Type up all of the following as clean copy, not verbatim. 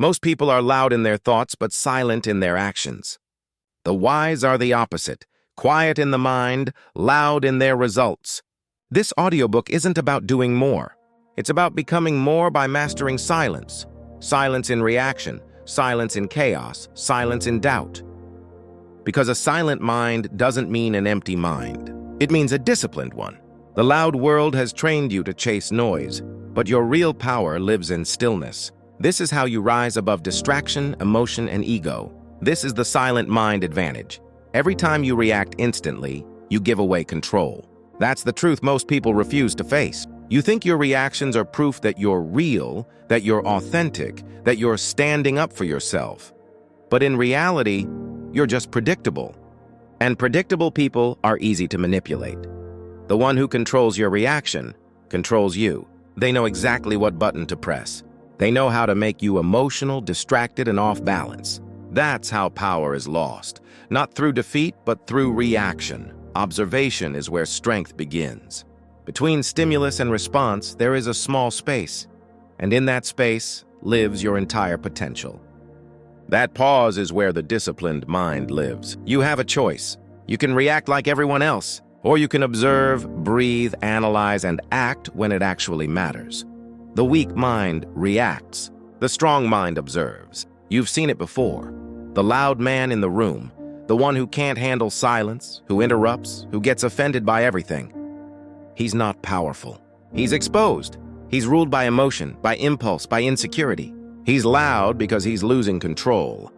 Most people are loud in their thoughts but silent in their actions. The wise are the opposite, quiet in the mind, loud in their results. This audiobook isn't about doing more. It's about becoming more by mastering silence. Silence in reaction, silence in chaos, silence in doubt. Because a silent mind doesn't mean an empty mind. It means a disciplined one. The loud world has trained you to chase noise, but your real power lives in stillness. This is how you rise above distraction, emotion, and ego. This is the silent mind advantage. Every time you react instantly, you give away control. That's the truth most people refuse to face. You think your reactions are proof that you're real, that you're authentic, that you're standing up for yourself. But in reality, you're just predictable. And predictable people are easy to manipulate. The one who controls your reaction controls you. They know exactly what button to press. They know how to make you emotional, distracted, and off balance. That's how power is lost. Not through defeat, but through reaction. Observation is where strength begins. Between stimulus and response, there is a small space. And in that space lives your entire potential. That pause is where the disciplined mind lives. You have a choice. You can react like everyone else, or you can observe, breathe, analyze, and act when it actually matters. The weak mind reacts. The strong mind observes. You've seen it before. The loud man in the room, the one who can't handle silence, who interrupts, who gets offended by everything. He's not powerful. He's exposed. He's ruled by emotion, by impulse, by insecurity. He's loud because he's losing control.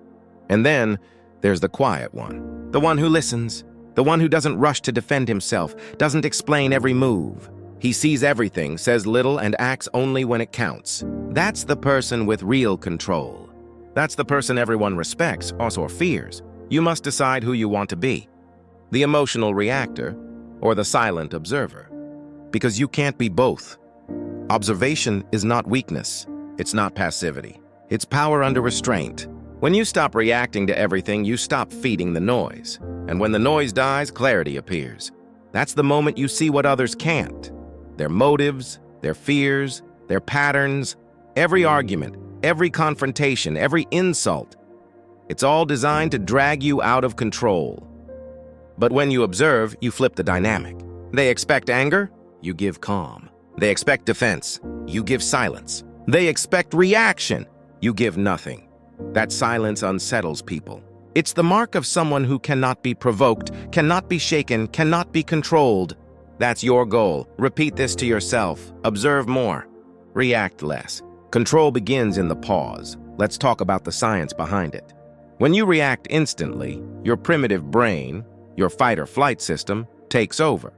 And then there's the quiet one, the one who listens, the one who doesn't rush to defend himself, doesn't explain every move. He sees everything, says little, and acts only when it counts. That's the person with real control. That's the person everyone respects, or fears. You must decide who you want to be, the emotional reactor or the silent observer, because you can't be both. Observation is not weakness. It's not passivity. It's power under restraint. When you stop reacting to everything, you stop feeding the noise. And when the noise dies, clarity appears. That's the moment you see what others can't. Their motives, their fears, their patterns, every argument, every confrontation, every insult. It's all designed to drag you out of control. But when you observe, you flip the dynamic. They expect anger, you give calm. They expect defense, you give silence. They expect reaction, you give nothing. That silence unsettles people. It's the mark of someone who cannot be provoked, cannot be shaken, cannot be controlled. That's your goal. Repeat this to yourself. Observe more. React less. Control begins in the pause. Let's talk about the science behind it. When you react instantly, your primitive brain, your fight or flight system, takes over.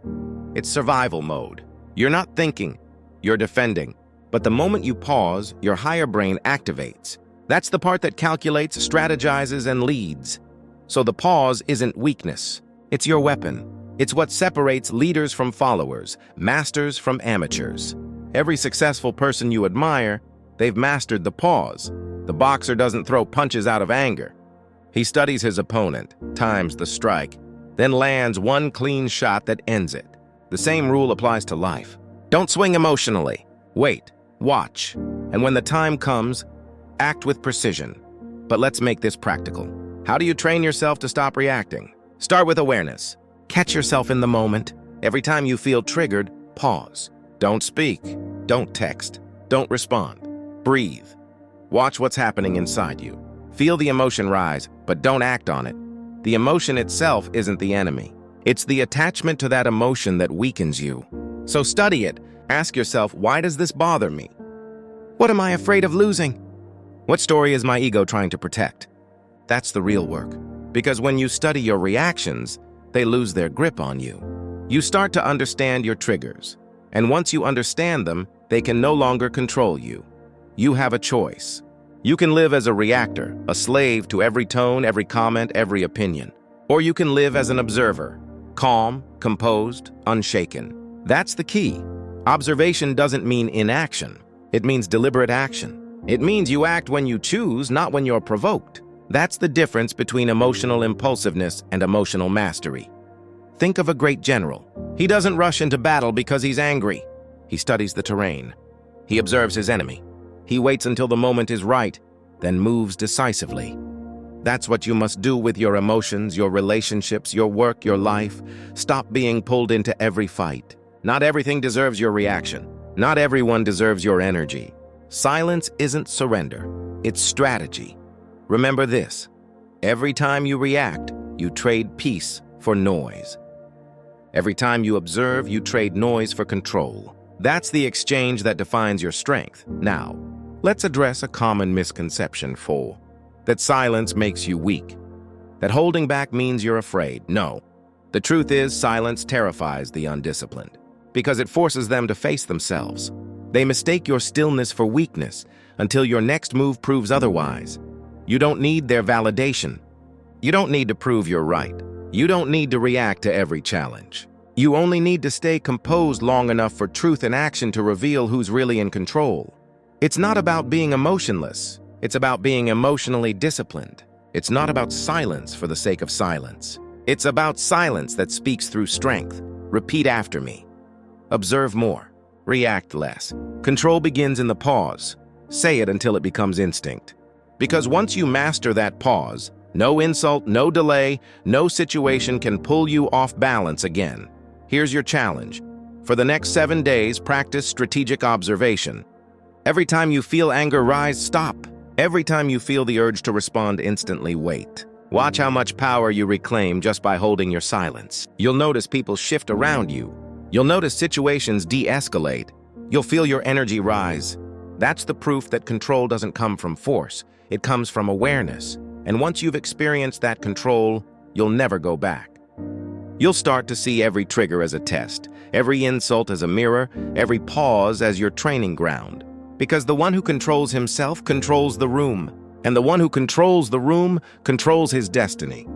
It's survival mode. You're not thinking, you're defending. But the moment you pause, your higher brain activates. That's the part that calculates, strategizes, and leads. So the pause isn't weakness. It's your weapon. It's what separates leaders from followers, masters from amateurs. Every successful person you admire, they've mastered the pause. The boxer doesn't throw punches out of anger. He studies his opponent, times the strike, then lands one clean shot that ends it. The same rule applies to life. Don't swing emotionally. Wait, watch, and when the time comes, act with precision. But let's make this practical. How do you train yourself to stop reacting? Start with awareness. Catch yourself in the moment. Every time you feel triggered, pause. Don't speak. Don't text. Don't respond. Breathe. Watch what's happening inside you. Feel the emotion rise, but don't act on it. The emotion itself isn't the enemy. It's the attachment to that emotion that weakens you. So study it. Ask yourself, why does this bother me? What am I afraid of losing? What story is my ego trying to protect? That's the real work. Because when you study your reactions, they lose their grip on you. You start to understand your triggers. And once you understand them, they can no longer control you. You have a choice. You can live as a reactor, a slave to every tone, every comment, every opinion. Or you can live as an observer, calm, composed, unshaken. That's the key. Observation doesn't mean inaction. It means deliberate action. It means you act when you choose, not when you're provoked. That's the difference between emotional impulsiveness and emotional mastery. Think of a great general. He doesn't rush into battle because he's angry. He studies the terrain. He observes his enemy. He waits until the moment is right. then moves decisively. That's what you must do with your emotions, your relationships, your work, your life. Stop being pulled into every fight. Not everything deserves your reaction. Not everyone deserves your energy. Silence isn't surrender, it's strategy. Remember this: every time you react, you trade peace for noise. Every time you observe, you trade noise for control. That's the exchange that defines your strength. Now, let's address a common misconception that silence makes you weak, that holding back means you're afraid. No. The truth is, silence terrifies the undisciplined because it forces them to face themselves. They mistake your stillness for weakness until your next move proves otherwise. You don't need their validation. You don't need to prove you're right. You don't need to react to every challenge. You only need to stay composed long enough for truth and action to reveal who's really in control. It's not about being emotionless. It's about being emotionally disciplined. It's not about silence for the sake of silence. It's about silence that speaks through strength. Repeat after me. Observe more. React less. Control begins in the pause. Say it until it becomes instinct. Because once you master that pause, no insult, no delay, no situation can pull you off balance again. Here's your challenge. For the next 7 days, practice strategic observation. Every time you feel anger rise, stop. Every time you feel the urge to respond instantly, wait. Watch how much power you reclaim just by holding your silence. You'll notice people shift around you. You'll notice situations de-escalate. You'll feel your energy rise. That's the proof that control doesn't come from force. It comes from awareness. And once you've experienced that control, you'll never go back. You'll start to see every trigger as a test, every insult as a mirror, every pause as your training ground. Because the one who controls himself controls the room, and the one who controls the room controls his destiny.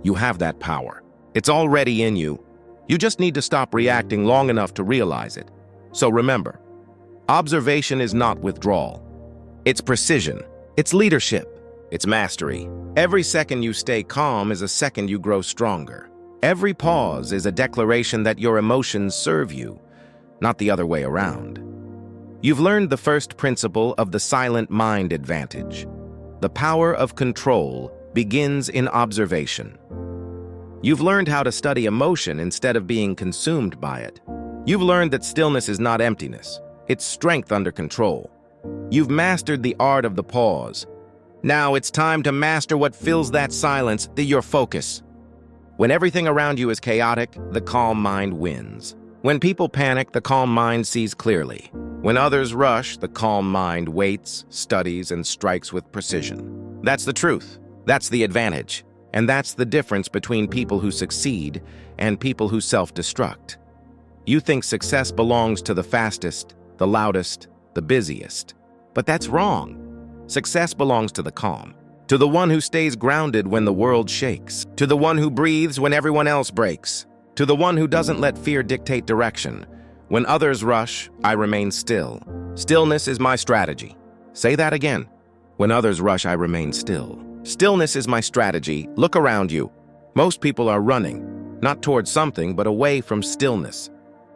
You have that power. It's already in you. You just need to stop reacting long enough to realize it. So remember, observation is not withdrawal. It's precision. It's leadership. It's mastery. Every second you stay calm is a second you grow stronger. Every pause is a declaration that your emotions serve you, not the other way around. You've learned the first principle of the silent mind advantage. The power of control begins in observation. You've learned how to study emotion instead of being consumed by it. You've learned that stillness is not emptiness, it's strength under control. You've mastered the art of the pause. Now it's time to master what fills that silence, your focus. When everything around you is chaotic, the calm mind wins. When people panic, the calm mind sees clearly. When others rush, the calm mind waits, studies, and strikes with precision. That's the truth. That's the advantage. And that's the difference between people who succeed and people who self-destruct. You think success belongs to the fastest, the loudest, the busiest. But that's wrong. Success belongs to the calm, to the one who stays grounded when the world shakes, to the one who breathes when everyone else breaks, to the one who doesn't let fear dictate direction. When others rush, I remain still. Stillness is my strategy. Say that again. When others rush, I remain still. Stillness is my strategy. Look around you. Most people are running, not towards something, but away from stillness.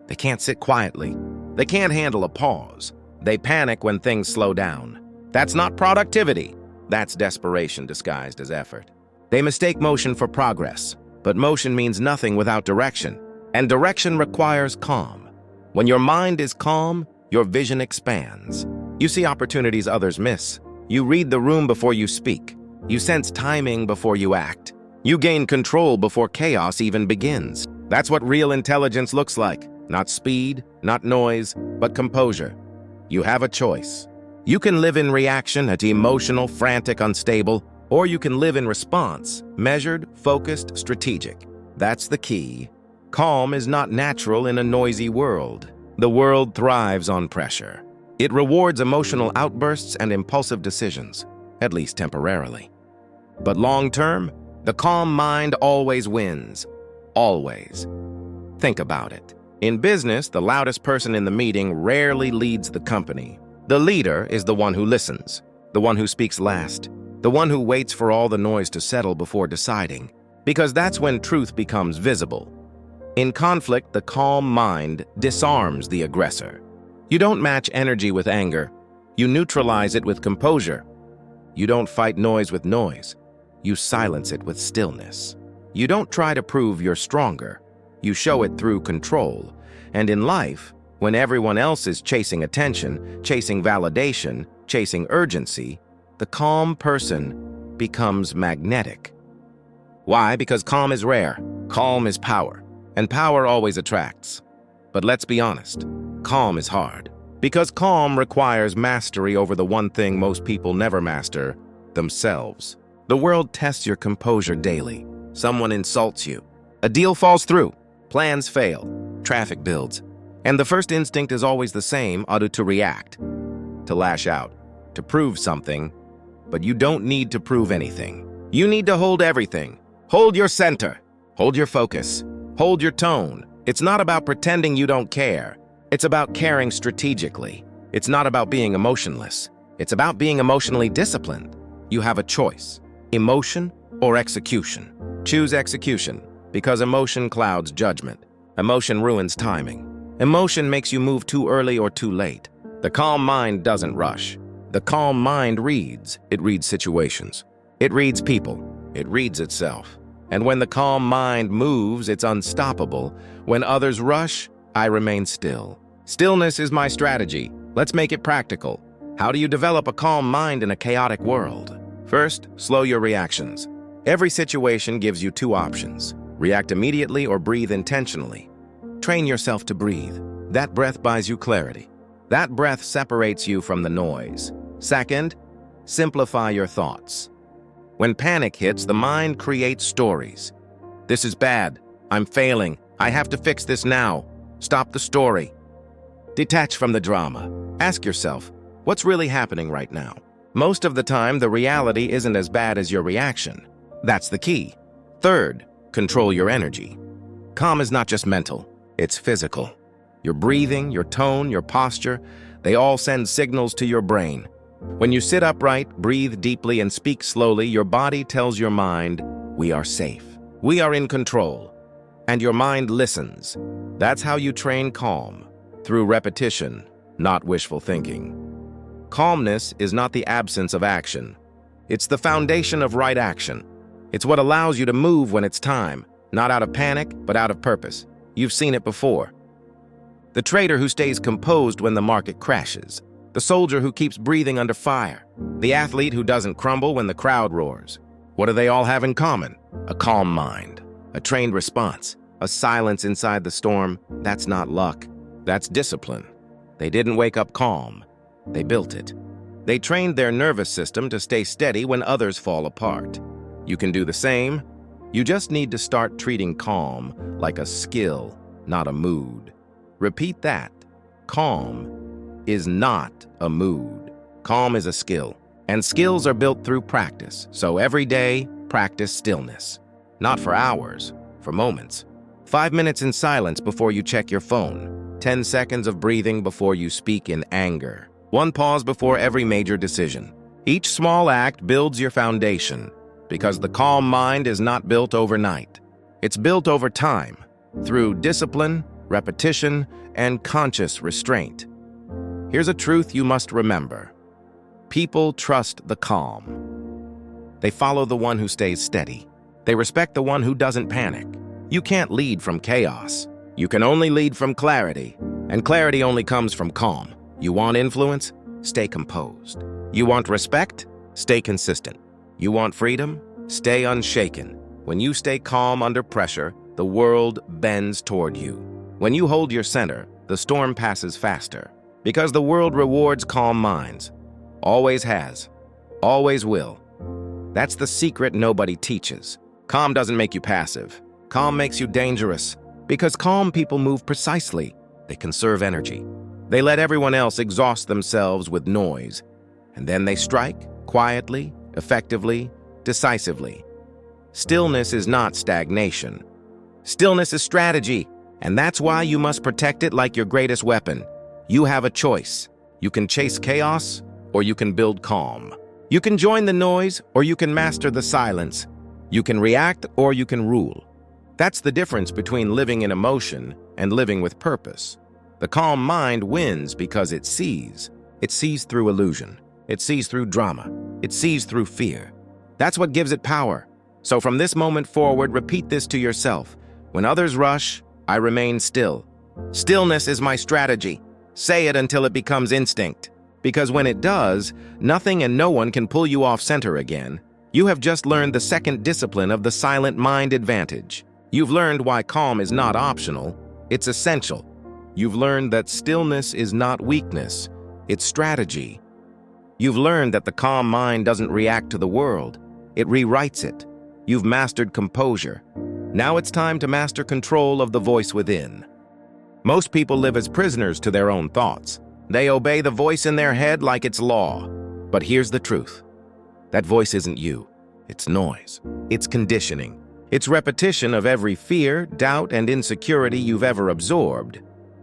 They can't sit quietly. They can't handle a pause. They panic when things slow down. That's not productivity. That's desperation disguised as effort. They mistake motion for progress, but motion means nothing without direction, and direction requires calm. When your mind is calm, your vision expands. You see opportunities others miss. You read the room before you speak. You sense timing before you act. You gain control before chaos even begins. That's what real intelligence looks like. Not speed, not noise, but composure. You have a choice. You can live in reaction, emotional, frantic, unstable, or you can live in response, measured, focused, strategic. That's the key. Calm is not natural in a noisy world. The world thrives on pressure. It rewards emotional outbursts and impulsive decisions, at least temporarily. But long-term, the calm mind always wins. Always. Think about it. In business, the loudest person in the meeting rarely leads the company. The leader is the one who listens, the one who speaks last, the one who waits for all the noise to settle before deciding, because that's when truth becomes visible. In conflict, the calm mind disarms the aggressor. You don't match energy with anger. You neutralize it with composure. You don't fight noise with noise. You silence it with stillness. You don't try to prove you're stronger. You show it through control. And in life, when everyone else is chasing attention, chasing validation, chasing urgency, the calm person becomes magnetic. Why? Because calm is rare. Calm is power. And power always attracts. But let's be honest, calm is hard. Because calm requires mastery over the one thing most people never master, themselves. The world tests your composure daily. Someone insults you. A deal falls through. Plans fail. Traffic builds. And the first instinct is always the same, to react, to lash out, to prove something. But you don't need to prove anything. You need to hold everything. Hold your center. Hold your focus. Hold your tone. It's not about pretending you don't care. It's about caring strategically. It's not about being emotionless. It's about being emotionally disciplined. You have a choice: emotion or execution. Choose execution, because emotion clouds judgment. Emotion ruins timing. Emotion makes you move too early or too late. The calm mind doesn't rush. The calm mind reads. It reads situations. It reads people. It reads itself. And when the calm mind moves, it's unstoppable. When others rush, I remain still. Stillness is my strategy. Let's make it practical. How do you develop a calm mind in a chaotic world? First, slow your reactions. Every situation gives you two options: react immediately or breathe intentionally. Train yourself to breathe. That breath buys you clarity. That breath separates you from the noise. Second, simplify your thoughts. When panic hits, the mind creates stories. This is bad. I'm failing. I have to fix this now. Stop the story. Detach from the drama. Ask yourself, what's really happening right now? Most of the time, the reality isn't as bad as your reaction. That's the key. Third, control your energy. Calm is not just mental, it's physical. Your breathing, your tone, your posture, they all send signals to your brain. When you sit upright, breathe deeply, and speak slowly, your body tells your mind, we are safe. We are in control. And your mind listens. That's how you train calm, through repetition, not wishful thinking. Calmness is not the absence of action. It's the foundation of right action. It's what allows you to move when it's time, not out of panic, but out of purpose. You've seen it before. The trader who stays composed when the market crashes. The soldier who keeps breathing under fire. The athlete who doesn't crumble when the crowd roars. What do they all have in common? A calm mind, a trained response, a silence inside the storm. That's not luck. That's discipline. They didn't wake up calm. They built it. They trained their nervous system to stay steady when others fall apart. You can do the same. You just need to start treating calm like a skill, not a mood. Repeat that. Calm is not a mood. Calm is a skill. And skills are built through practice. So every day, practice stillness. Not for hours, for moments. 5 minutes in silence before you check your phone. 10 seconds of breathing before you speak in anger. 1 pause before every major decision. Each small act builds your foundation, because the calm mind is not built overnight. It's built over time, through discipline, repetition, and conscious restraint. Here's a truth you must remember. People trust the calm. They follow the one who stays steady. They respect the one who doesn't panic. You can't lead from chaos. You can only lead from clarity, and clarity only comes from calm. You want influence? Stay composed. You want respect? Stay consistent. You want freedom? Stay unshaken. When you stay calm under pressure, the world bends toward you. When you hold your center, the storm passes faster. Because the world rewards calm minds. Always has. Always will. That's the secret nobody teaches. Calm doesn't make you passive. Calm makes you dangerous. Because calm people move precisely. They conserve energy. They let everyone else exhaust themselves with noise. And then they strike, quietly, effectively, decisively. Stillness is not stagnation. Stillness is strategy. And that's why you must protect it like your greatest weapon. You have a choice. You can chase chaos, or you can build calm. You can join the noise, or you can master the silence. You can react, or you can rule. That's the difference between living in emotion and living with purpose. The calm mind wins because it sees. It sees through illusion. It sees through drama. It sees through fear. That's what gives it power. So from this moment forward, repeat this to yourself. When others rush, I remain still. Stillness is my strategy. Say it until it becomes instinct. Because when it does, nothing and no one can pull you off center again. You have just learned the second discipline of the silent mind advantage. You've learned why calm is not optional, it's essential. You've learned that stillness is not weakness, it's strategy. You've learned that the calm mind doesn't react to the world, it rewrites it. You've mastered composure. Now it's time to master control of the voice within. Most people live as prisoners to their own thoughts. They obey the voice in their head like it's law. But here's the truth. That voice isn't you. It's noise. It's conditioning. It's repetition of every fear, doubt, and insecurity you've ever absorbed.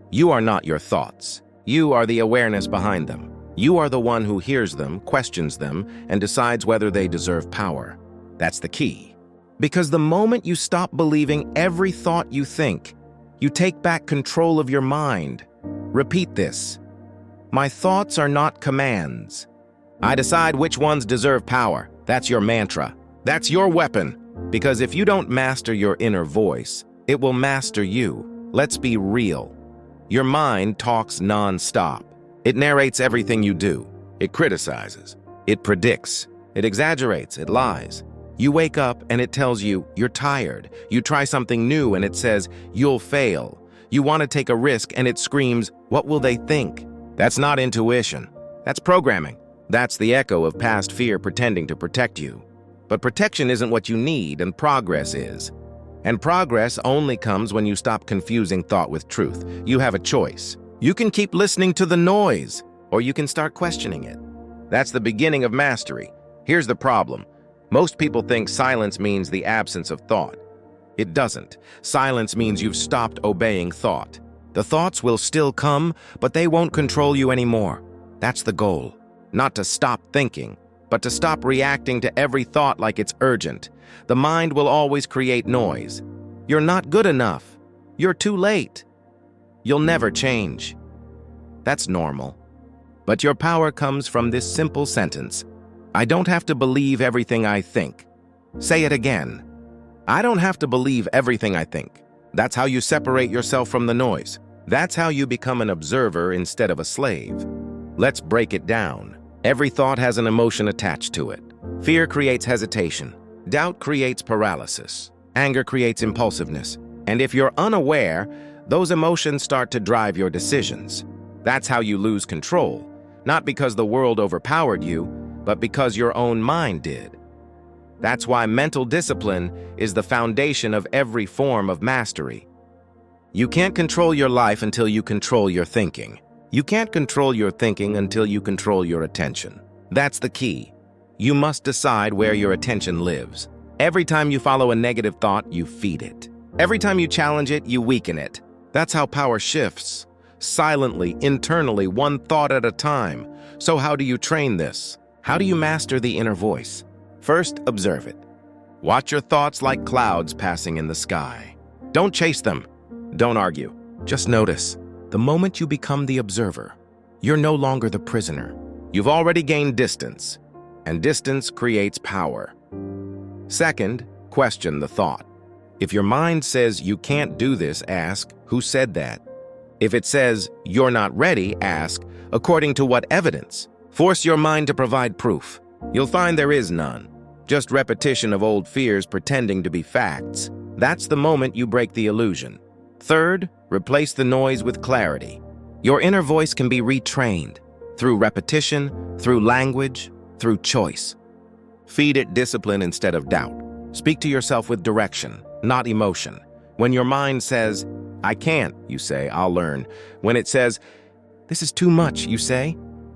You are not your thoughts. You are the awareness behind them. You are the one who hears them, questions them, and decides whether they deserve power. That's the key. Because the moment you stop believing every thought you think, you take back control of your mind. Repeat this. My thoughts are not commands. I decide which ones deserve power. That's your mantra. That's your weapon. Because if you don't master your inner voice, it will master you. Let's be real. Your mind talks non-stop. It narrates everything you do. It criticizes. It predicts. It exaggerates. It lies. You wake up and it tells you you're tired. You try something new and it says you'll fail. You want to take a risk and it screams, what will they think? That's not intuition. That's programming. That's the echo of past fear pretending to protect you. But protection isn't what you need, and progress is. And progress only comes when you stop confusing thought with truth. You have a choice. You can keep listening to the noise, or you can start questioning it. That's the beginning of mastery. Here's the problem. Most people think silence means the absence of thought. It doesn't. Silence means you've stopped obeying thought. The thoughts will still come, but they won't control you anymore. That's the goal. Not to stop thinking, but to stop reacting to every thought like it's urgent. The mind will always create noise. You're not good enough. You're too late. You'll never change. That's normal. But your power comes from this simple sentence. I don't have to believe everything I think. Say it again. I don't have to believe everything I think. That's how you separate yourself from the noise. That's how you become an observer instead of a slave. Let's break it down. Every thought has an emotion attached to it. Fear creates hesitation. Doubt creates paralysis. Anger creates impulsiveness. And if you're unaware, those emotions start to drive your decisions. That's how you lose control. Not because the world overpowered you, but because your own mind did. That's why mental discipline is the foundation of every form of mastery. You can't control your life until you control your thinking. You can't control your thinking until you control your attention. That's the key. You must decide where your attention lives. Every time you follow a negative thought, you feed it. Every time you challenge it, you weaken it. That's how power shifts. Silently, internally, one thought at a time. So how do you train this? How do you master the inner voice? First, observe it. Watch your thoughts like clouds passing in the sky. Don't chase them. Don't argue. Just notice. The moment you become the observer, you're no longer the prisoner. You've already gained distance, and distance creates power. Second, question the thought. If your mind says you can't do this, ask, who said that? If it says you're not ready, ask, according to what evidence? Force your mind to provide proof. You'll find there is none. Just repetition of old fears pretending to be facts. That's the moment you break the illusion. Third, replace the noise with clarity. Your inner voice can be retrained through repetition, through language, through choice. Feed it discipline instead of doubt. Speak to yourself with direction, not emotion. When your mind says, I can't, you say, I'll learn. When it says, this is too much, you say,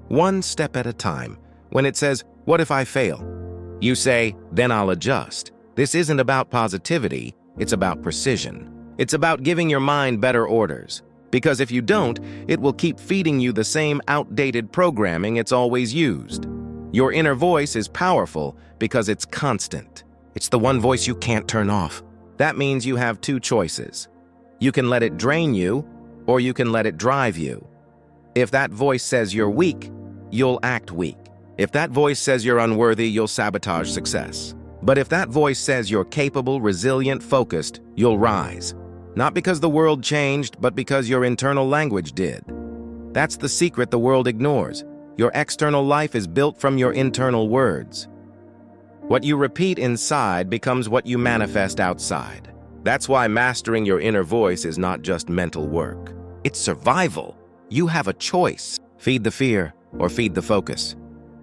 one step at a time. When it says, what if I fail? You say, then I'll adjust. This isn't about positivity, it's about precision. It's about giving your mind better orders. Because if you don't, it will keep feeding you the same outdated programming it's always used. Your inner voice is powerful because it's constant. It's the one voice you can't turn off. That means you have two choices. You can let it drain you, or you can let it drive you. If that voice says you're weak, you'll act weak. If that voice says you're unworthy, you'll sabotage success. But if that voice says you're capable, resilient, focused, you'll rise. Not because the world changed, but because your internal language did. That's the secret the world ignores. Your external life is built from your internal words. What you repeat inside becomes what you manifest outside. That's why mastering your inner voice is not just mental work. It's survival. You have a choice. Feed the fear or feed the focus.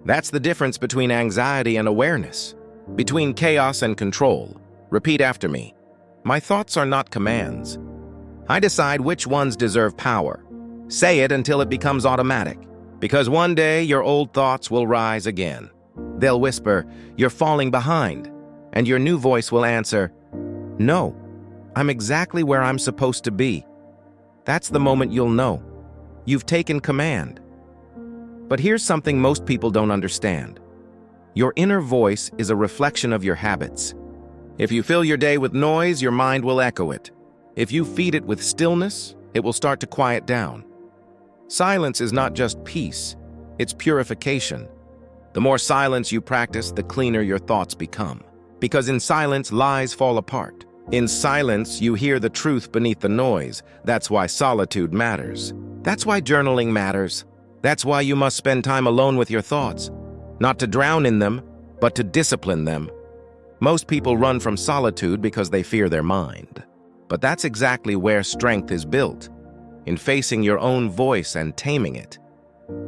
That's the difference between anxiety and awareness. Between chaos and control. Repeat after me. My thoughts are not commands. I decide which ones deserve power. Say it until it becomes automatic. Because one day your old thoughts will rise again. They'll whisper, "You're falling behind." And your new voice will answer, "No, I'm exactly where I'm supposed to be." That's the moment you'll know. You've taken command. But here's something most people don't understand. Your inner voice is a reflection of your habits. If you fill your day with noise, your mind will echo it. If you feed it with stillness, it will start to quiet down. Silence is not just peace, it's purification. The more silence you practice, the cleaner your thoughts become. Because in silence, lies fall apart. In silence, you hear the truth beneath the noise. That's why solitude matters. That's why journaling matters. That's why you must spend time alone with your thoughts. Not to drown in them, but to discipline them. Most people run from solitude because they fear their mind. But that's exactly where strength is built, in facing your own voice and taming it.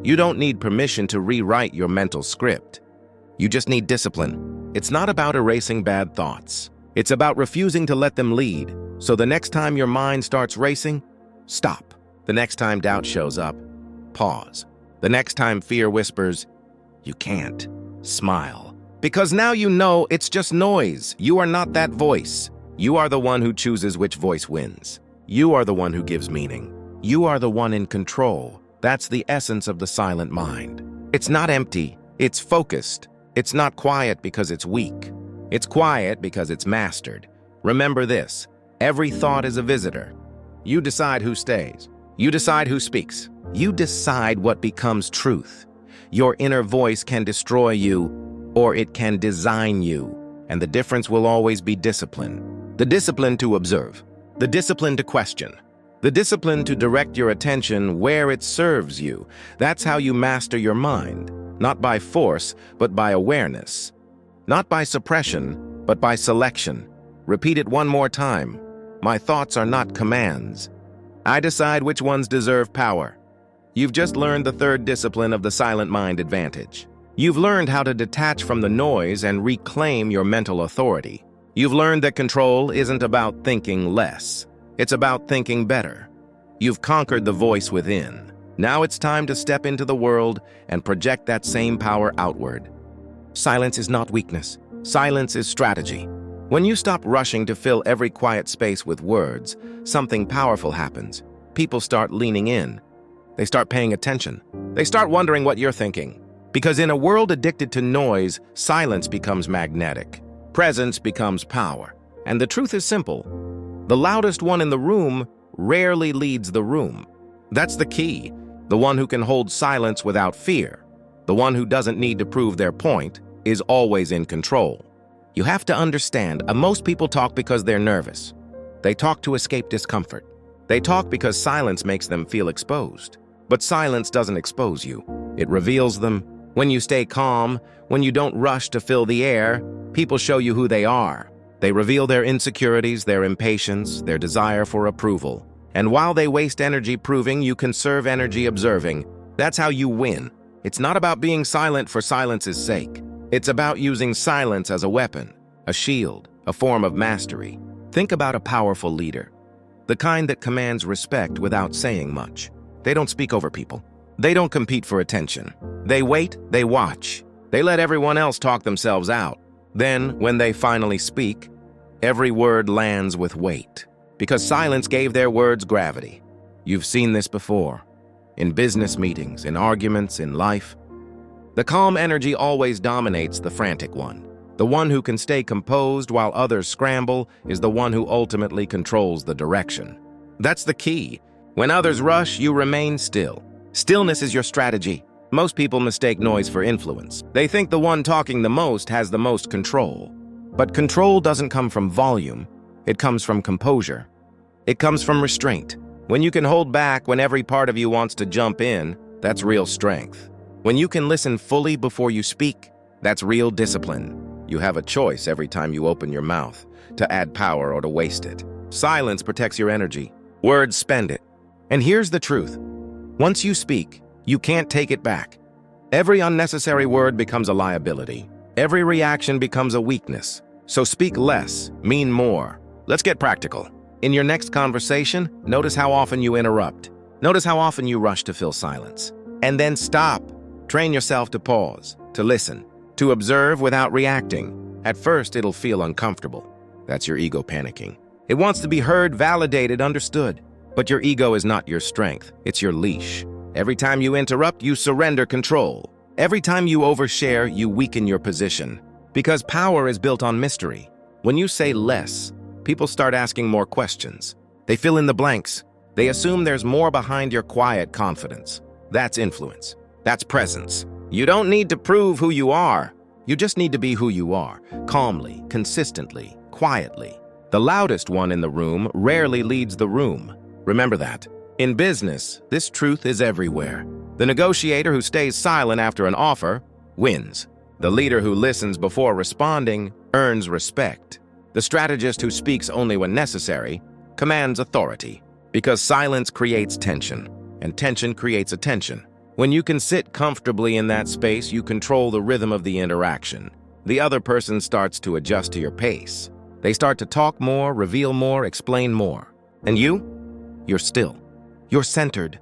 You don't need permission to rewrite your mental script. You just need discipline. It's not about erasing bad thoughts. It's about refusing to let them lead. So the next time your mind starts racing, stop. The next time doubt shows up, pause. The next time fear whispers, "You can't," smile. Because now you know it's just noise. You are not that voice. You are the one who chooses which voice wins. You are the one who gives meaning. You are the one in control. That's the essence of the silent mind. It's not empty, it's focused. It's not quiet because it's weak. It's quiet because it's mastered. Remember this, every thought is a visitor. You decide who stays. You decide who speaks. You decide what becomes truth. Your inner voice can destroy you, or it can design you. And the difference will always be discipline. The discipline to observe. The discipline to question. The discipline to direct your attention where it serves you. That's how you master your mind. Not by force, but by awareness. Not by suppression, but by selection. Repeat it one more time. My thoughts are not commands. I decide which ones deserve power. You've just learned the third discipline of the silent mind advantage. You've learned how to detach from the noise and reclaim your mental authority. You've learned that control isn't about thinking less. It's about thinking better. You've conquered the voice within. Now it's time to step into the world and project that same power outward. Silence is not weakness. Silence is strategy. When you stop rushing to fill every quiet space with words, something powerful happens. People start leaning in. They start paying attention. They start wondering what you're thinking. Because in a world addicted to noise, silence becomes magnetic. Presence becomes power. And the truth is simple. The loudest one in the room rarely leads the room. That's the key. The one who can hold silence without fear, the one who doesn't need to prove their point, is always in control. You have to understand, most people talk because they're nervous. They talk to escape discomfort. They talk because silence makes them feel exposed. But silence doesn't expose you. It reveals them. When you stay calm, when you don't rush to fill the air, people show you who they are. They reveal their insecurities, their impatience, their desire for approval. And while they waste energy proving, you conserve energy observing. That's how you win. It's not about being silent for silence's sake. It's about using silence as a weapon, a shield, a form of mastery. Think about a powerful leader, the kind that commands respect without saying much. They don't speak over people. They don't compete for attention. They wait, they watch. They let everyone else talk themselves out. Then, when they finally speak, every word lands with weight. Because silence gave their words gravity. You've seen this before. In business meetings, in arguments, in life. The calm energy always dominates the frantic one. The one who can stay composed while others scramble is the one who ultimately controls the direction. That's the key. When others rush, you remain still. Stillness is your strategy. Most people mistake noise for influence. They think the one talking the most has the most control. But control doesn't come from volume. It comes from composure. It comes from restraint. When you can hold back when every part of you wants to jump in, that's real strength. When you can listen fully before you speak, that's real discipline. You have a choice every time you open your mouth, to add power or to waste it. Silence protects your energy. Words spend it. And here's the truth. Once you speak, you can't take it back. Every unnecessary word becomes a liability. Every reaction becomes a weakness. So speak less, mean more. Let's get practical. In your next conversation, notice how often you interrupt. Notice how often you rush to fill silence. And then stop. Train yourself to pause, to listen, to observe without reacting. At first, it'll feel uncomfortable. That's your ego panicking. It wants to be heard, validated, understood. But your ego is not your strength. It's your leash. Every time you interrupt, you surrender control. Every time you overshare, you weaken your position. Because power is built on mystery. When you say less, people start asking more questions. They fill in the blanks. They assume there's more behind your quiet confidence. That's influence. That's presence. You don't need to prove who you are. You just need to be who you are, calmly, consistently, quietly. The loudest one in the room rarely leads the room. Remember that. In business, this truth is everywhere. The negotiator who stays silent after an offer wins. The leader who listens before responding earns respect. The strategist who speaks only when necessary commands authority. Because silence creates tension, and tension creates attention. When you can sit comfortably in that space, you control the rhythm of the interaction. The other person starts to adjust to your pace. They start to talk more, reveal more, explain more. And you're still. You're centered.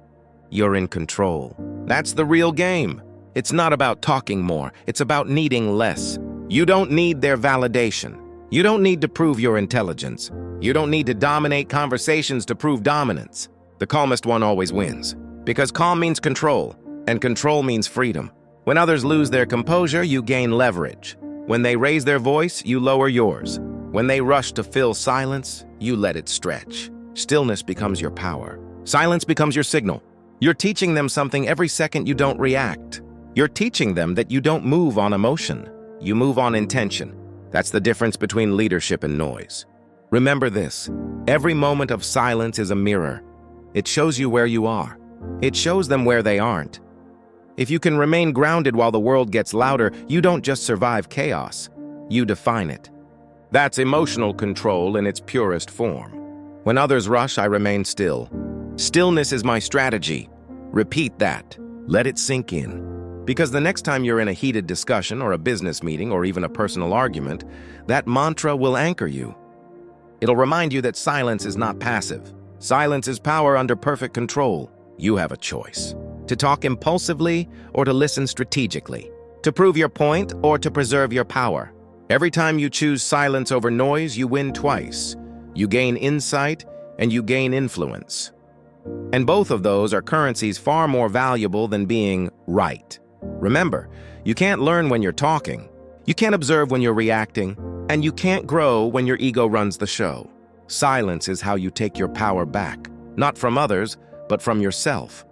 You're in control. That's the real game. It's not about talking more. It's about needing less. You don't need their validation. You don't need to prove your intelligence. You don't need to dominate conversations to prove dominance. The calmest one always wins. Because calm means control, and control means freedom. When others lose their composure, you gain leverage. When they raise their voice, you lower yours. When they rush to fill silence, you let it stretch. Stillness becomes your power. Silence becomes your signal. You're teaching them something every second you don't react. You're teaching them that you don't move on emotion. You move on intention. That's the difference between leadership and noise. Remember this. Every moment of silence is a mirror. It shows you where you are. It shows them where they aren't. If you can remain grounded while the world gets louder, you don't just survive chaos. You define it. That's emotional control in its purest form. When others rush, I remain still. Stillness is my strategy. Repeat that. Let it sink in. Because the next time you're in a heated discussion or a business meeting or even a personal argument, that mantra will anchor you. It'll remind you that silence is not passive. Silence is power under perfect control. You have a choice. To talk impulsively or to listen strategically. To prove your point or to preserve your power. Every time you choose silence over noise, you win twice. You gain insight and you gain influence. And both of those are currencies far more valuable than being right. Remember, you can't learn when you're talking. You can't observe when you're reacting. And you can't grow when your ego runs the show. Silence is how you take your power back. Not from others, but from yourself.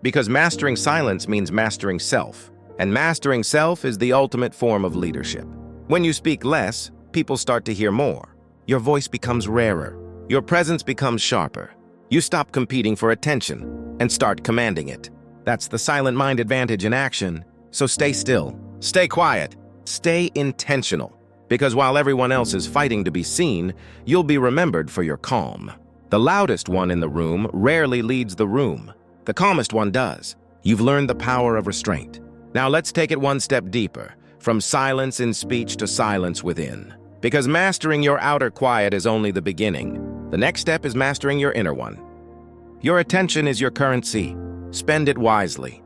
Because mastering silence means mastering self. And mastering self is the ultimate form of leadership. When you speak less, people start to hear more. Your voice becomes rarer. Your presence becomes sharper. You stop competing for attention and start commanding it. That's the silent mind advantage in action. So stay still, stay quiet, stay intentional. Because while everyone else is fighting to be seen, you'll be remembered for your calm. The loudest one in the room rarely leads the room. The calmest one does. You've learned the power of restraint. Now let's take it one step deeper, from silence in speech to silence within. Because mastering your outer quiet is only the beginning. The next step is mastering your inner one. Your attention is your currency. Spend it wisely.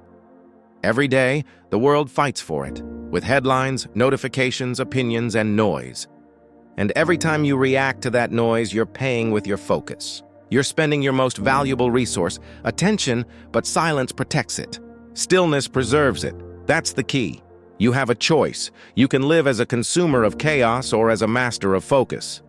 Every day, the world fights for it, with headlines, notifications, opinions, and noise. And every time you react to that noise, you're paying with your focus. You're spending your most valuable resource, attention, but silence protects it. Stillness preserves it. That's the key. You have a choice. You can live as a consumer of chaos or as a master of focus.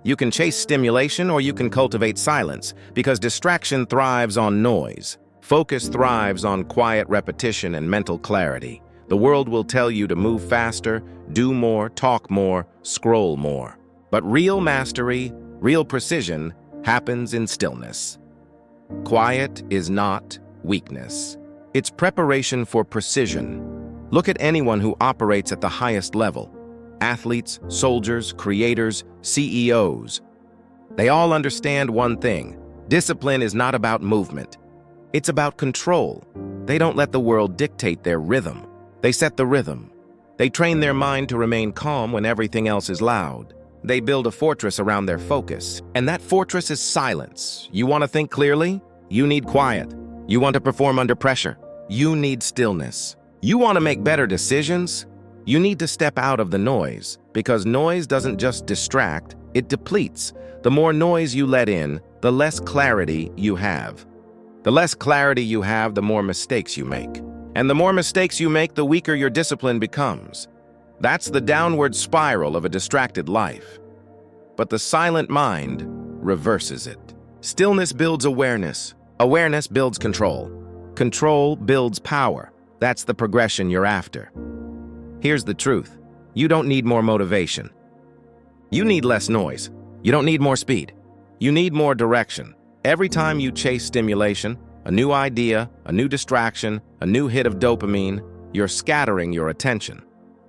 You can chase stimulation or you can cultivate silence, because distraction thrives on noise. Focus thrives on quiet repetition and mental clarity. The world will tell you to move faster, do more, talk more, scroll more. But real mastery, real precision, happens in stillness. Quiet is not weakness. It's preparation for precision. Look at anyone who operates at the highest level. Athletes, soldiers, creators, CEOs. They all understand one thing. Discipline is not about movement. It's about control. They don't let the world dictate their rhythm. They set the rhythm. They train their mind to remain calm when everything else is loud. They build a fortress around their focus, and that fortress is silence. You want to think clearly? You need quiet. You want to perform under pressure? You need stillness. You want to make better decisions? You need to step out of the noise, because noise doesn't just distract, it depletes. The more noise you let in, the less clarity you have. The less clarity you have, the more mistakes you make. And the more mistakes you make, the weaker your discipline becomes. That's the downward spiral of a distracted life. But the silent mind reverses it. Stillness builds awareness. Awareness builds control. Control builds power. That's the progression you're after. Here's the truth. You don't need more motivation. You need less noise. You don't need more speed. You need more direction. Every time you chase stimulation, a new idea, a new distraction, a new hit of dopamine, you're scattering your attention.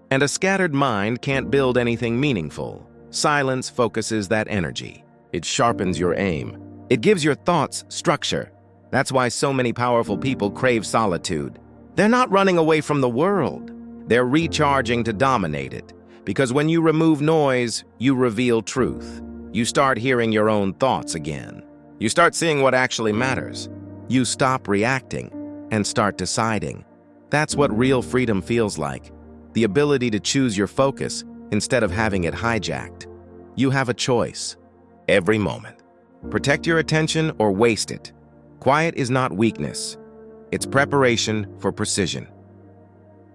And a scattered mind can't build anything meaningful. Silence focuses that energy. It sharpens your aim. It gives your thoughts structure. That's why so many powerful people crave solitude. They're not running away from the world. They're recharging to dominate it. Because when you remove noise, you reveal truth. You start hearing your own thoughts again. You start seeing what actually matters. You stop reacting and start deciding. That's what real freedom feels like. The ability to choose your focus instead of having it hijacked. You have a choice every moment. Protect your attention or waste it. Quiet is not weakness. It's preparation for precision.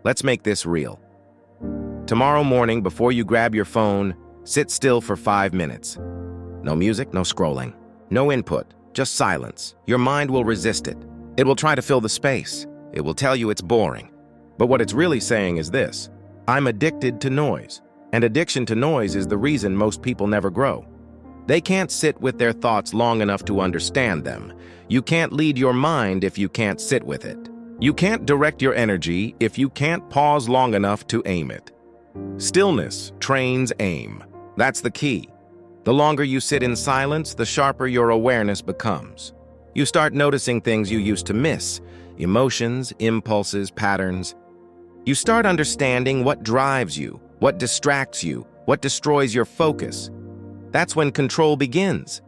Let's make this real. Tomorrow morning, before you grab your phone, sit still for 5 minutes. No music, no scrolling. No input, just silence. Your mind will resist it. It will try to fill the space. It will tell you it's boring. But what it's really saying is this: I'm addicted to noise. And addiction to noise is the reason most people never grow. They can't sit with their thoughts long enough to understand them. You can't lead your mind if you can't sit with it. You can't direct your energy if you can't pause long enough to aim it. Stillness trains aim. That's the key. The longer you sit in silence, the sharper your awareness becomes. You start noticing things you used to miss: emotions, impulses, patterns. You start understanding what drives you, what distracts you, what destroys your focus. That's when control begins.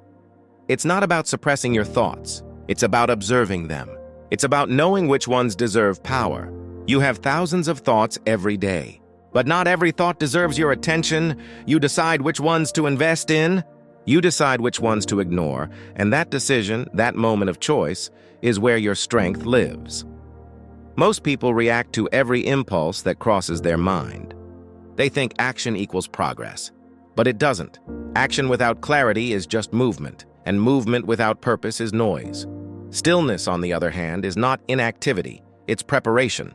It's not about suppressing your thoughts. It's about observing them. It's about knowing which ones deserve power. You have thousands of thoughts every day. But not every thought deserves your attention. You decide which ones to invest in. You decide which ones to ignore. And that decision, that moment of choice, is where your strength lives. Most people react to every impulse that crosses their mind. They think action equals progress. But it doesn't. Action without clarity is just movement, and movement without purpose is noise. Stillness, on the other hand, is not inactivity. It's preparation.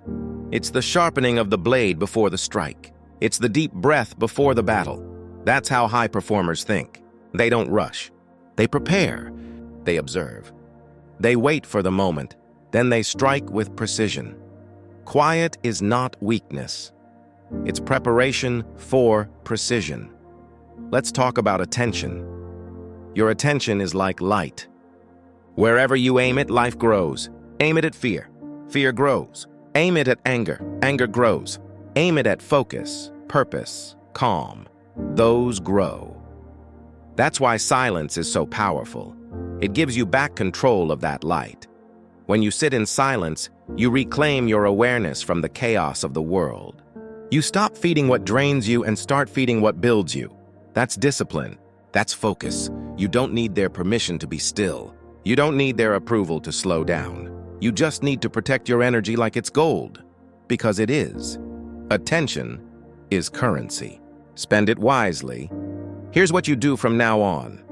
It's the sharpening of the blade before the strike. It's the deep breath before the battle. That's how high performers think. They don't rush. They prepare. They observe. They wait for the moment. Then they strike with precision. Quiet is not weakness. It's preparation for precision. Let's talk about attention. Your attention is like light. Wherever you aim it, life grows. Aim it at fear. Fear grows. Aim it at anger. Anger grows. Aim it at focus, purpose, calm. Those grow. That's why silence is so powerful. It gives you back control of that light. When you sit in silence, you reclaim your awareness from the chaos of the world. You stop feeding what drains you and start feeding what builds you. That's discipline. That's focus. You don't need their permission to be still. You don't need their approval to slow down. You just need to protect your energy like it's gold. Because it is. Attention is currency. Spend it wisely. Here's what you do from now on.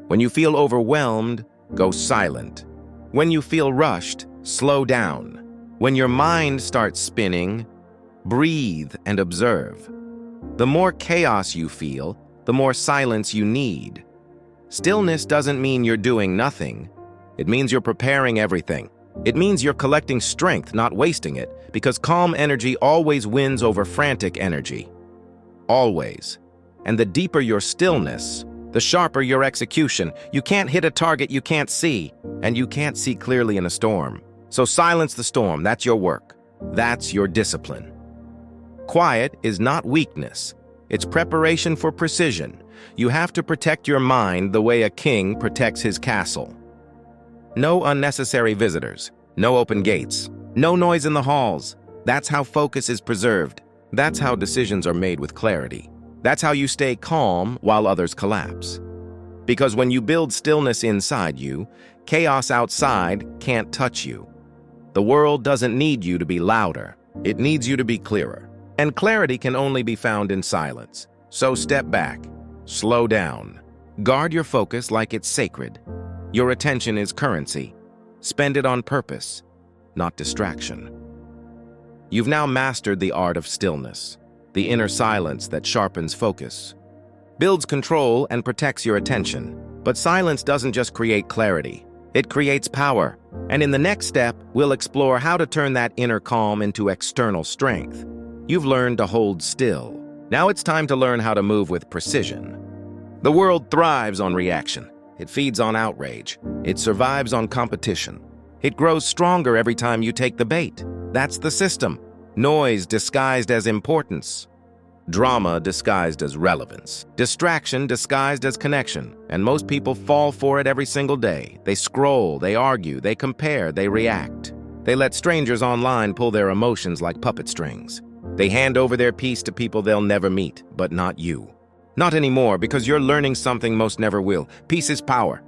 When you feel overwhelmed, go silent. When you feel rushed, slow down. When your mind starts spinning, breathe and observe. The more chaos you feel, the more silence you need. Stillness doesn't mean you're doing nothing. It means you're preparing everything. It means you're collecting strength, not wasting it, because calm energy always wins over frantic energy. Always. And the deeper your stillness, the sharper your execution. You can't hit a target you can't see, and you can't see clearly in a storm. So silence the storm. That's your work. That's your discipline. Quiet is not weakness. It's preparation for precision. You have to protect your mind the way a king protects his castle. No unnecessary visitors, no open gates, no noise in the halls. That's how focus is preserved. That's how decisions are made with clarity. That's how you stay calm while others collapse. Because when you build stillness inside you, chaos outside can't touch you. The world doesn't need you to be louder. It needs you to be clearer. And clarity can only be found in silence. So step back, slow down. Guard your focus like it's sacred. Your attention is currency. Spend it on purpose, not distraction. You've now mastered the art of stillness, the inner silence that sharpens focus, builds control and protects your attention. But silence doesn't just create clarity, it creates power. And in the next step, we'll explore how to turn that inner calm into external strength. You've learned to hold still. Now it's time to learn how to move with precision. The world thrives on reaction. It feeds on outrage. It survives on competition. It grows stronger every time you take the bait. That's the system. Noise disguised as importance. Drama disguised as relevance. Distraction disguised as connection. And most people fall for it every single day. They scroll, they argue, they compare, they react. They let strangers online pull their emotions like puppet strings. They hand over their peace to people they'll never meet, but not you. Not anymore, because you're learning something most never will. Peace is power.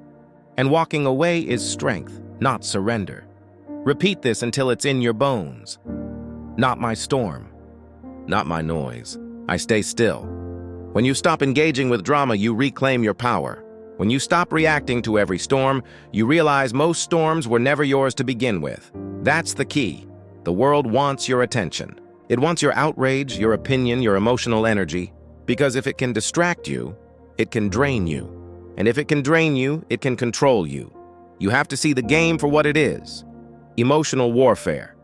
And walking away is strength, not surrender. Repeat this until it's in your bones. Not my storm. Not my noise. I stay still. When you stop engaging with drama, you reclaim your power. When you stop reacting to every storm, you realize most storms were never yours to begin with. That's the key. The world wants your attention. It wants your outrage, your opinion, your emotional energy. Because if it can distract you, it can drain you. And if it can drain you, it can control you. You have to see the game for what it is. Emotional warfare.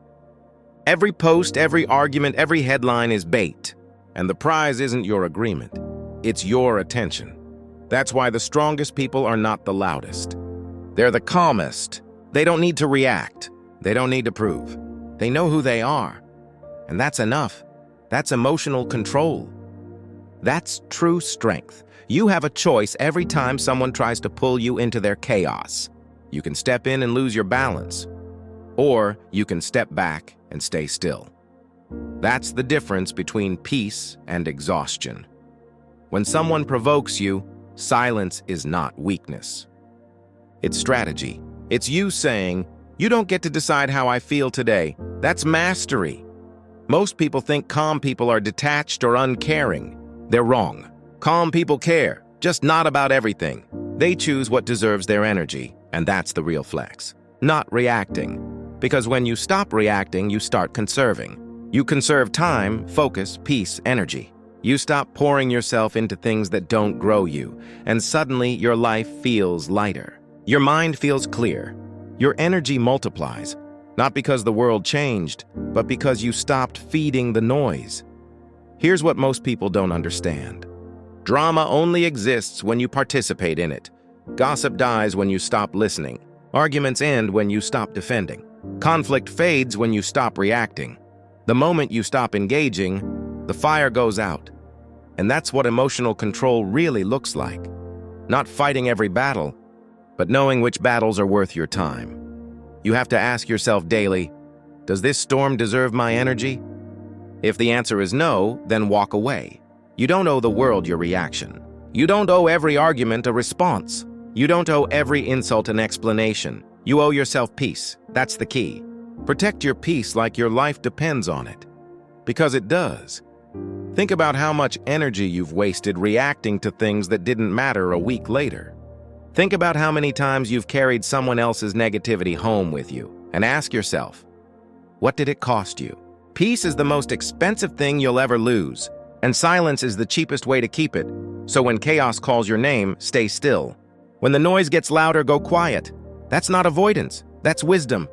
Every post, every argument, every headline is bait. And the prize isn't your agreement. It's your attention. That's why the strongest people are not the loudest. They're the calmest. They don't need to react. They don't need to prove. They know who they are. And that's enough. That's emotional control. That's true strength. You have a choice every time someone tries to pull you into their chaos. You can step in and lose your balance. Or you can step back and stay still. That's the difference between peace and exhaustion. When someone provokes you, silence is not weakness. It's strategy. It's you saying, "You don't get to decide how I feel today." That's mastery. Most people think calm people are detached or uncaring. They're wrong. Calm people care, just not about everything. They choose what deserves their energy, and that's the real flex. Not reacting. Because when you stop reacting, you start conserving. You conserve time, focus, peace, energy. You stop pouring yourself into things that don't grow you, and suddenly your life feels lighter. Your mind feels clear. Your energy multiplies, not because the world changed, but because you stopped feeding the noise. Here's what most people don't understand. Drama only exists when you participate in it. Gossip dies when you stop listening. Arguments end when you stop defending. Conflict fades when you stop reacting. The moment you stop engaging, the fire goes out. And that's what emotional control really looks like. Not fighting every battle, but knowing which battles are worth your time. You have to ask yourself daily, does this storm deserve my energy? If the answer is no, then walk away. You don't owe the world your reaction. You don't owe every argument a response. You don't owe every insult an explanation. You owe yourself peace. That's the key. Protect your peace like your life depends on it. Because it does. Think about how much energy you've wasted reacting to things that didn't matter a week later. Think about how many times you've carried someone else's negativity home with you, and ask yourself, what did it cost you? Peace is the most expensive thing you'll ever lose, and silence is the cheapest way to keep it. So when chaos calls your name, stay still. When the noise gets louder, go quiet. That's not avoidance, that's wisdom.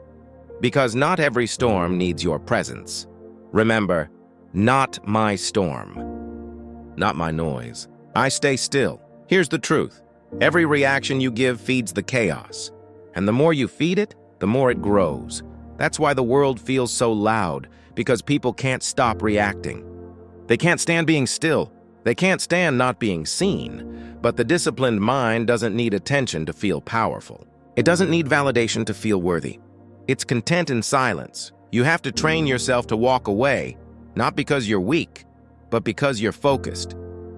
Because not every storm needs your presence. Remember, not my storm, not my noise. I stay still. Here's the truth. Every reaction you give feeds the chaos. And the more you feed it, the more it grows. That's why the world feels so loud, because people can't stop reacting. They can't stand being still. They can't stand not being seen. But the disciplined mind doesn't need attention to feel powerful. It doesn't need validation to feel worthy. It's content in silence. You have to train yourself to walk away, not because you're weak, but because you're focused.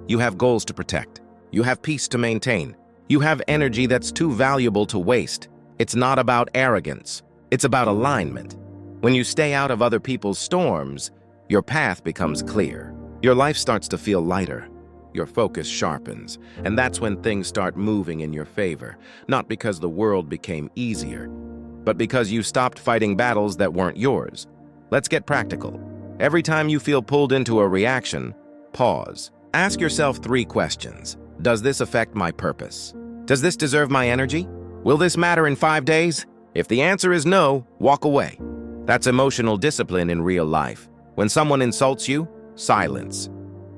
You have goals to protect. You have peace to maintain. You have energy that's too valuable to waste. It's not about arrogance. It's about alignment. When you stay out of other people's storms, your path becomes clear. Your life starts to feel lighter. Your focus sharpens, and that's when things start moving in your favor, not because the world became easier, but because you stopped fighting battles that weren't yours. Let's get practical. Every time you feel pulled into a reaction, pause. Ask yourself 3 questions. Does this affect my purpose? Does this deserve my energy? Will this matter in 5 days? If the answer is no, walk away. That's emotional discipline in real life. When someone insults you, silence.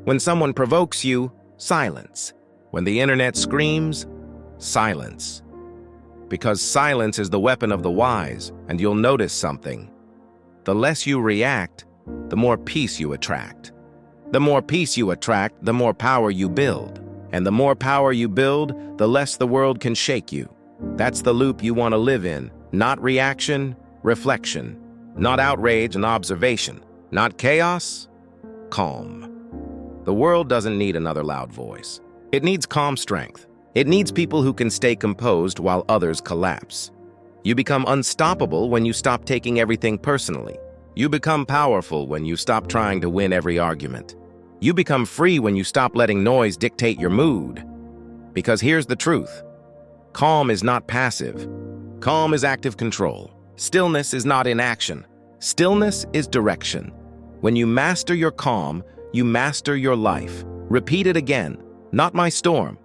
When someone provokes you, silence. When the internet screams, silence. Because silence is the weapon of the wise, and you'll notice something. The less you react, the more peace you attract. The more peace you attract, the more power you build. And the more power you build, the less the world can shake you. That's the loop you want to live in. Not reaction, reflection. Not outrage and observation. Not chaos, calm. The world doesn't need another loud voice. It needs calm strength. It needs people who can stay composed while others collapse. You become unstoppable when you stop taking everything personally. You become powerful when you stop trying to win every argument. You become free when you stop letting noise dictate your mood. Because here's the truth. Calm is not passive. Calm is active control. Stillness is not inaction. Stillness is direction. When you master your calm, you master your life. Repeat it again. Not my storm,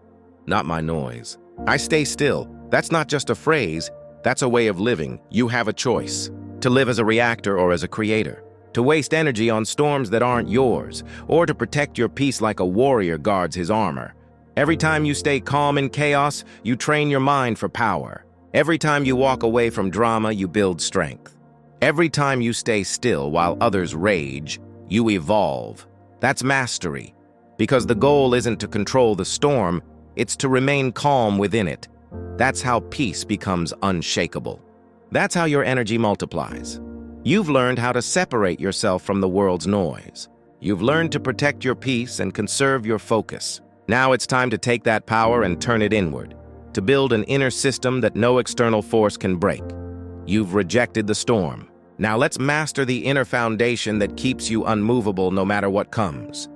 not my noise. I stay still. That's not just a phrase. That's a way of living. You have a choice. To live as a reactor or as a creator. To waste energy on storms that aren't yours, or to protect your peace like a warrior guards his armor. Every time you stay calm in chaos, you train your mind for power. Every time you walk away from drama, you build strength. Every time you stay still while others rage, you evolve. That's mastery. Because the goal isn't to control the storm, it's to remain calm within it. That's how peace becomes unshakable. That's how your energy multiplies. You've learned how to separate yourself from the world's noise. You've learned to protect your peace and conserve your focus. Now it's time to take that power and turn it inward, to build an inner system that no external force can break. You've rejected the storm. Now let's master the inner foundation that keeps you unmovable no matter what comes.